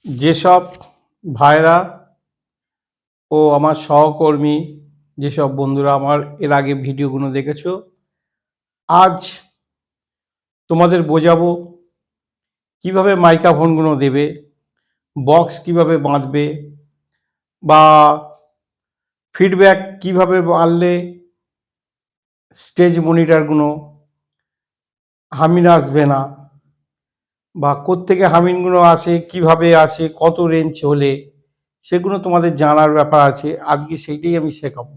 যেসব ভাইরা ও আমার সহকর্মী, যেসব বন্ধুরা আমার এর আগে ভিডিওগুলো দেখেছো, আজ তোমাদের বোঝাবো কিভাবে মাইক্রোফোনগুলো দেবে, বক্স কিভাবে বাঁধবে, বা ফিডব্যাক কিভাবে বাড়লে স্টেজ মনিটরগুলো হামিন আসবে না, বা কোত্থেকে হামিনগুলো আসে, কিভাবে আসে, কত রেঞ্জ হলে, সেগুলো তোমাদের জানার ব্যাপার আছে। আজকে সেইটাই আমি শেখাবো।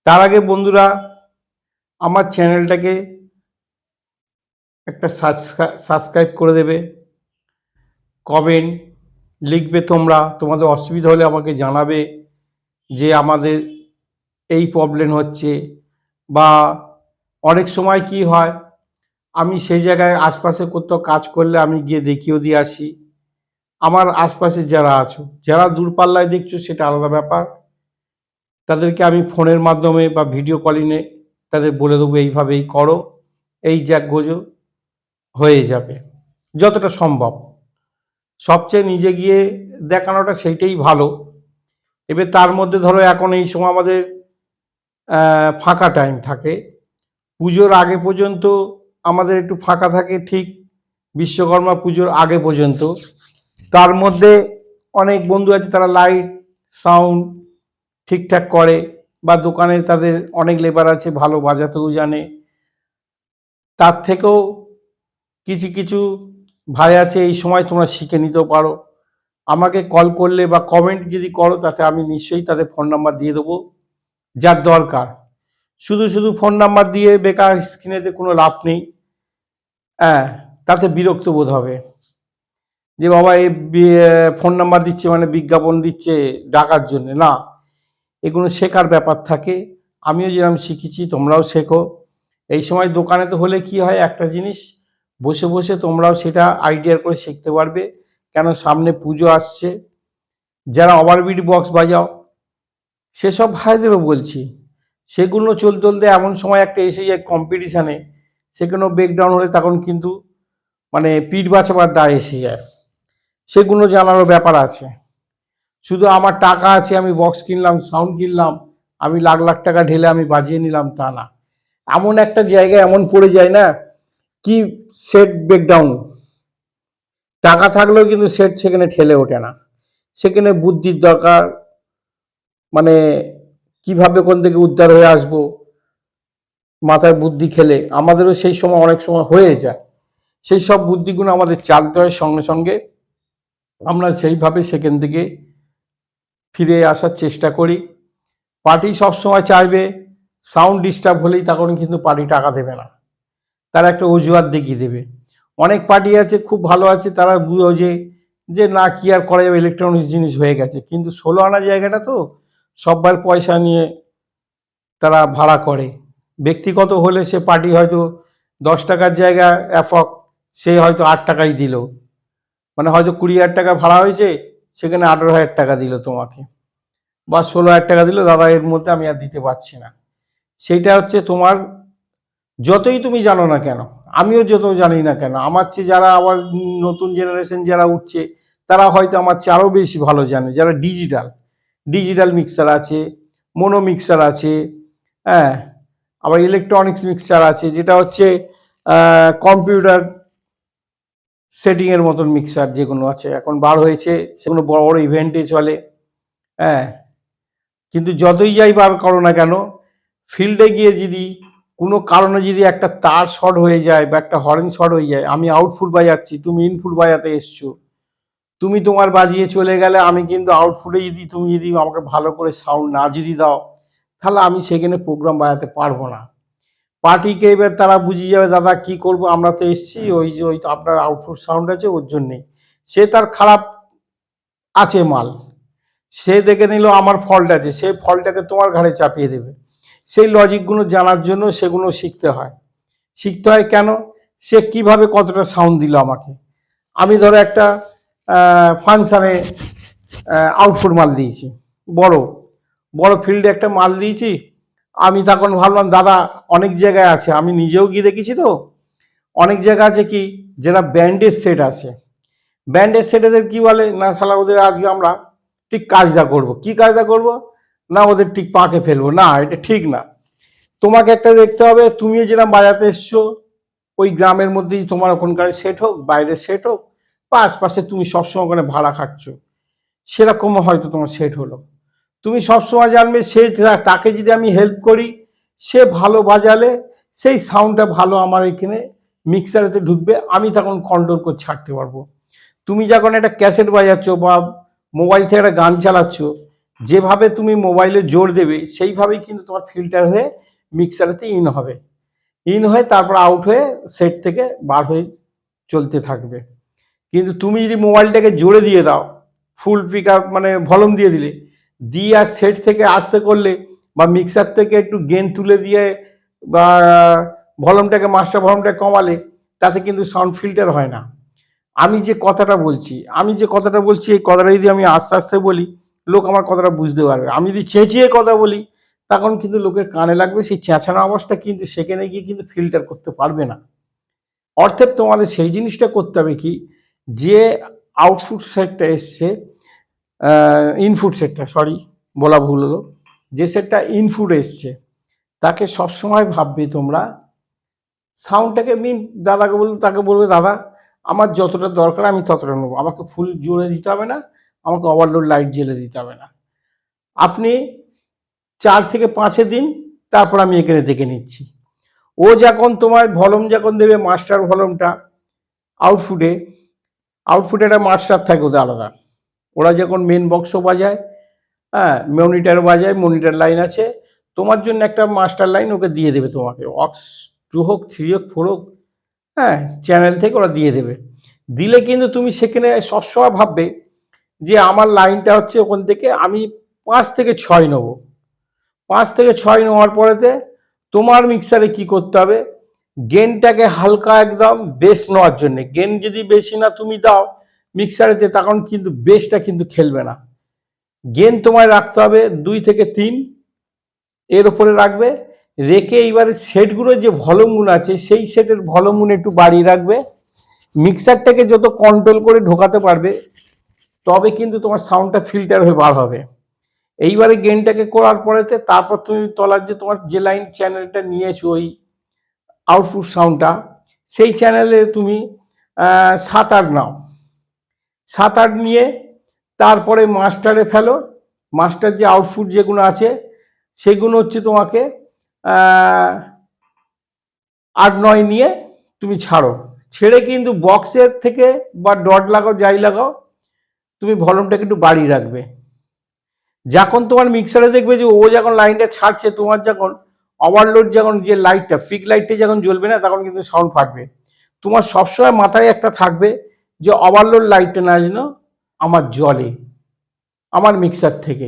তার আগে বন্ধুরা, আমার চ্যানেলটাকে একটা সাবস্ক্রাইব করে দেবে, কমেন্ট লিখবে, তোমাদের অসুবিধা হলে আমাকে জানাবে যে আমাদের এই প্রবলেম হচ্ছে। বা অনেক সময় কি হয়, আমি সেই জায়গায় আশপাশে কোথাও কাজ করলে আমি গিয়ে দেখিয়েও দিয়ে আসি। আমার আশপাশে যারা আছো, যারা দূরপাল্লায় দেখছো সেটা আলাদা ব্যাপার, তাদেরকে আমি ফোনের মাধ্যমে বা ভিডিও কলিংয়ে তাদের বলে দেবো এইভাবেই করো, এই জ্যাক গোজো হয়ে যাবে যতটা সম্ভব। সবচেয়ে নিজে গিয়ে দেখানোটা সেইটাই ভালো। এবার তার মধ্যে ধরো এখন এই সময় আমাদের ফাঁকা টাইম থাকে, পুজোর আগে পর্যন্ত আমাদের একটু ফাঁকা থাকে, ঠিক বিশ্বকর্মা পুজোর আগে পর্যন্ত। তার মধ্যে অনেক বন্ধু আছে তারা লাইট সাউন্ড ঠিকঠাক করে, বা দোকানে তাদের অনেক লেবার আছে ভালো বাজাতেও জানে। তার থেকেও কিছু কিছু ভাই আছে এই সময় তোমরা শিখে নিতেও পারো। আমাকে কল করলে বা কমেন্ট যদি করো, তাতে আমি নিশ্চয়ই তাদের ফোন নাম্বার দিয়ে দেবো যার দরকার। শুধু শুধু ফোন নাম্বার দিয়ে বেকার স্ক্রিনেতে কোনো লাভ নেই। হ্যাঁ, তাতে বিরক্ত বোধ হবে যে বাবা এই ফোন নাম্বার দিচ্ছে মানে বিজ্ঞাপন দিচ্ছে ডাকার জন্য। না, এগুলো শেখার ব্যাপার থাকে। আমিও যেরকম শিখেছি তোমরাও শেখো। এই সময় দোকানে তো হলে কি হয়, একটা জিনিস বসে বসে তোমরাও সেটা আইডিয়া করে শিখতে পারবে। কেন সামনে পুজো আসছে, যারা ওভারবিট বক্স বাজাও সেসব ভাইদেরও বলছি, সেগুলো চলতে চলতে এমন সময় একটা এসে যায় কম্পিটিশানে, সেখানে ব্রেকডাউন হলে তখন কিন্তু মানে পিঠ বাঁচাবার দায় এসে যায়। সেগুলো জানারও ব্যাপার আছে। শুধু আমার টাকা আছে, আমি বক্স কিনলাম, সাউন্ড কিনলাম, আমি লাখ লাখ টাকা ঢেলে আমি বাজিয়ে নিলাম, তা না। এমন একটা জায়গায় এমন পড়ে যায় না, কি সেট ব্রেকডাউন, টাকা থাকলেও কিন্তু সেট সেখানে ঠেলে ওঠে না। সেখানে বুদ্ধির দরকার, মানে কিভাবে কোন থেকে উদ্ধার হয়ে আসবো, মাথায় বুদ্ধি খেলে আমাদেরও সেই সময় অনেক সময় হয়ে যায়। সেই সব বুদ্ধিগুলো আমাদের চালতে হয় সঙ্গে সঙ্গে। আমরা সেইভাবে সেখান থেকে ফিরে আসার চেষ্টা করি। পার্টি সবসময় চাইবে সাউন্ড ডিস্টার্ব হলেই তখন কিন্তু পার্টি টাকা দেবে না, তারা একটা অজুহাত দেখিয়ে দেবে। অনেক পার্টি আছে খুব ভালো আছে, তারা বুঝে যে না কি আর করা যাবে, ইলেকট্রনিক্স জিনিস হয়ে গেছে। কিন্তু 16 আনা জায়গাটা তো সব্বার পয়সা নিয়ে তারা ভাড়া করে। ব্যক্তিগত হলে সে পার্টি হয়তো 10 টাকার জায়গা অ্যাফক সে হয়তো 8 টাকাই দিল, মানে হয়তো 20,000 টাকা ভাড়া হয়েছে, সেখানে 18,000 টাকা দিল তোমাকে, বা 16,000 টাকা দিল, দাদা এর মধ্যে আমি আর দিতে পারছি না। সেইটা হচ্ছে তোমার, যতই তুমি জানো না কেন, আমিও যত জানি না কেন, আমার চেয়ে যারা আবার নতুন জেনারেশন যারা উঠছে, তারা হয়তো আমার চেয়ে আরও বেশি ভালো জানে। যারা ডিজিটাল ডিজিটাল মিক্সার আছে, মোনো মিক্সার আছে, হ্যাঁ, আবার ইলেকট্রনিক্স মিক্সার আছে, যেটা হচ্ছে কম্পিউটার সেটিংয়ের মতন মিক্সার যেগুলো আছে এখন বার হয়েছে, সেগুলো বড় বড় ইভেন্টে চলে। হ্যাঁ, কিন্তু যতই যাই বার করো না কেন, ফিল্ডে গিয়ে যদি কোনো কারণে যদি একটা তার শর্ট হয়ে যায় বা একটা হর্ন শর্ট হয়ে যায়, আমি আউটফুট বাজাচ্ছি, তুমি ইনফুট বাজাতে এসছো, তুমি তোমার বাজিয়ে চলে গেলে, আমি কিন্তু আউটফুটে যদি তুমি যদি আমাকে ভালো করে সাউন্ড না যদি দাও, তাহলে আমি সেখানে প্রোগ্রাম বাজাতে পারবো না। পার্টিকে এবার তারা বুঝিয়ে যাবে, দাদা কি করব, আমরা তো এসছি ওই যে ওই তো আপনার আউটফুট সাউন্ড আছে ওর জন্যেই। সে তার খারাপ আছে মাল, সে দেখে নিল আমার ফল্ট আছে, সে ফল্টটাকে তোমার ঘাড়ে চাপিয়ে দেবে। সেই লজিকগুলো জানার জন্য সেগুলো শিখতে হয়। শিখতে হয় কেন, সে কিভাবে কতটা সাউন্ড দিল আমাকে। আমি ধরো একটা ফাংশানে আউটফুট মাল দিয়েছি, বড় বড় ফিল্ডে একটা মাল দিয়েছি। আমি তখন ভাবলাম দাদা অনেক জায়গায় আছে, আমি নিজেও গিয়ে দেখেছি তো, অনেক জায়গা আছে কি যেটা ব্যান্ডের সেট আছে, ব্যান্ডের সেটেদের কি বলে না, শালা ওদের আজকে আমরা ঠিক কাজটা করব। কি কাজটা করব না, ওদের ঠিক পাকে ফেলবো না, এটা ঠিক না। তোমাকে একটা দেখতে হবে, তুমি যেরকম বাজাতে এসছো ওই গ্রামের মধ্যেই তোমার ওখানকার সেট হোক, বাইরের সেট হোক, বা আশপাশে তুমি সবসময় ওখানে ভাড়া খাটছ, সেরকম হয়তো তোমার সেট হলো। তুমি সবসময় জানবে সে, তাকে যদি আমি হেল্প করি, সে ভালো বাজালে সেই সাউন্ডটা ভালো আমার এখানে মিক্সারেতে ঢুকবে, আমি তখন কন্ট্রোল করে ছাড়তে পারবো। তুমি যখন একটা ক্যাসেট বাজাচ্ছ বা মোবাইল থেকে একটা গান চালাচ্ছ, যেভাবে তুমি মোবাইলে জোর দেবে সেইভাবেই কিন্তু তোমার ফিল্টার হয়ে মিক্সারেতে ইন হবে, ইন হয়ে তারপর আউট হয়ে সেট থেকে বার হয়ে চলতে থাকবে। কিন্তু তুমি যদি মোবাইলটাকে জোরে দিয়ে দাও, ফুল পিক আপ মানে ভলিউম দিয়ে দিলে, দিয়ে আর সেট থেকে আসতে করলে বা মিক্সার থেকে একটু গেন তুলে দিয়ে বা ভলিউমটাকে মাস্টার ভলিউমটাকে কমালে, তাতে কিন্তু সাউন্ড ফিল্টার হয় না। আমি যে কথাটা বলছি এই কথাটা যদি আমি আস্তে আস্তে বলি, লোক আমার কথাটা বুঝতে পারবে। আমি যদি চেঁচিয়ে কথা বলি, তখন কিন্তু লোকের কানে লাগবে, সেই চেঁচানো আওয়াজটা কিন্তু সেখানে গিয়ে কিন্তু ফিল্টার করতে পারবে না। অর্থাৎ তোমাদের সেই জিনিসটা করতে হবে কি, যে আউটপুট সেটটা এসছে, ইনপুট সেটটা, সরি বলা ভুল হলো, যে সেটটা ইনপুট এসছে তাকে সবসময় ভাববে তোমরা সাউন্ডটাকে দাদাকে বলবে, তাকে বলবে দাদা আমার যতটা দরকার আমি ততটা নেবো, আমাকে ফুল জোরে দিতে হবে না, আমাকে ওভারলোড লাইট জ্বেলে দিতে হবে না, আপনি 4 থেকে 5 দিন, তারপর আমি এখানে দেখে নিচ্ছি। ও যখন তোমার ভলিউম যখন দেবে, মাস্টার ভলিউমটা আউটপুটে, একটা মাস্টার থাকে ওদের আলাদা, ওরা যখন মেন বক্সও বাজায়, হ্যাঁ মনিটর বাজায়, মনিটর লাইন আছে, তোমার জন্য একটা মাস্টার লাইন ওকে দিয়ে দেবে, তোমাকে অক্স 2 হোক 3 হোক 4 হোক, হ্যাঁ চ্যানেল থেকে ওরা দিয়ে দেবে। দিলে কিন্তু তুমি সেখানে সবসময় ভাববে যে আমার লাইনটা হচ্ছে ওখান থেকে আমি 5 থেকে 6 নেব। 5 থেকে 6 নেওয়ার পরেতে তোমার মিক্সারে কি করতে হবে, গেনটাকে হালকা একদম বেস নেওয়ার জন্য, গেন যদি বেশি না তুমি দাও মিক্সারেতে, তখন কিন্তু বেসটা কিন্তু খেলবে না। গেন তোমায় রাখতে হবে 2 থেকে 3 এর উপরে রাখবে, রেখে এইবারে সেটগুলোর যে ভলিউমগুলো আছে সেই সেটের ভলিউমগুলো একটু বাড়িয়ে রাখবে। মিক্সারটাকে যত কন্ট্রোল করে ঢোকাতে পারবে, তবে কিন্তু তোমার সাউন্ডটা ফিল্টার হয়ে বার হবে। এইবারে গেনটাকে করার পরেতে তারপর তুমি তলার যে তোমার যে লাইন চ্যানেলটা নিয়েছো ওই আউটপুট সাউন্ডটা, সেই চ্যানেলে তুমি 7-8 নাও, 7-8 নিয়ে তারপরে মাস্টারে ফেলো। মাস্টার যে আউটপুট যেগুলো আছে সেগুলো হচ্ছে তোমাকে 8-9 নিয়ে তুমি ছাড়ো, ছেড়ে কিন্তু বক্সের থেকে বা ডট লাগাও যাই লাগাও, তুমি ভলিউমটাকে একটু বাড়িয়ে রাখবে। যখন তোমার মিক্সারে দেখবে যে ও যখন লাইনটা ছাড়ছে, তোমার যখন ওভারলোড যখন যে লাইটটা ফিক লাইটটা যখন জ্বলবে না, তখন কিন্তু সাউন্ড ফাটবে। তোমার সবসময় মাথায় একটা থাকবে যে ওভারলোড লাইটটা না যেন আমার জ্বলে আমার মিক্সার থেকে।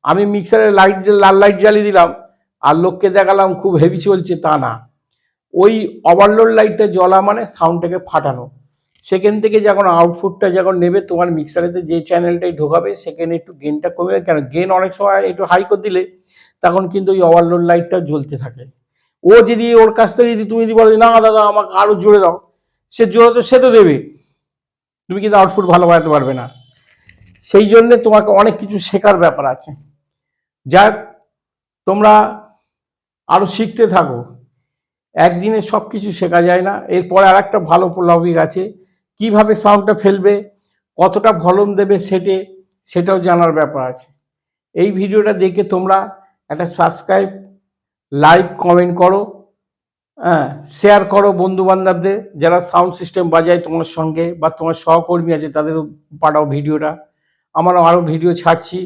আমি মিক্সারে লাইট লাল লাইট জ্বালিয়ে দিলাম আর লোককে দেখালাম খুব হেভি চলছে, তা না। ওই ওভারলোড লাইটটা জ্বলা মানে সাউন্ডটাকে ফাটানো। সেখান থেকে যখন আউটপুটটা যখন নেবে তোমার মিক্সারেতে যে চ্যানেলটাই ঢোকাবে, সেখানে একটু গেনটা কমে, কেন গেন অনেক সময় একটু হাই করে দিলে তখন কিন্তু ওই ওভারলোড লাইটটা জ্বলতে থাকে। ও যদি ওর কাছ থেকে যদি তুমি যদি বলো না দাদা আমাকে আরো জোরে দাও, সে জোরে তো সে তো দেবে, তুমি কিন্তু আউটপুট ভালো বাড়াতে পারবে না। সেই জন্য তোমাকে অনেক কিছু শেখার ব্যাপার আছে। যাক, তোমরা আরো শিখতে থাকো, একদিনে সব কিছু শেখা যায় না। এরপরে আর একটা ভালো টপিক আছে, কিভাবে সাউন্ডটা ফেলবে, কতটা ভলিউম দেবে সেটে, সেটাও জানার ব্যাপার আছে। এই ভিডিওটা দেখে তোমরা একটা সাবস্ক্রাইব, লাইক, কমেন্ট করো, হ্যাঁ শেয়ার করো বন্ধু বান্ধবদের যারা সাউন্ড সিস্টেম বাজায় তোমার সঙ্গে, বা তোমার সহকর্মী আছে তাদেরও পাঠাও ভিডিওটা। আমরা আরও ভিডিও ছাড়ছি,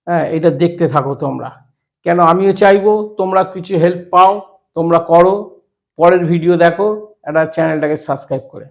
হ্যাঁ এটা দেখতে থাকো তোমরা, কেন আমিও চাইবো তোমরা কিছু হেল্প পাও, তোমরা করো, পরের ভিডিও দেখো, একটা চ্যানেলটাকে সাবস্ক্রাইব করে।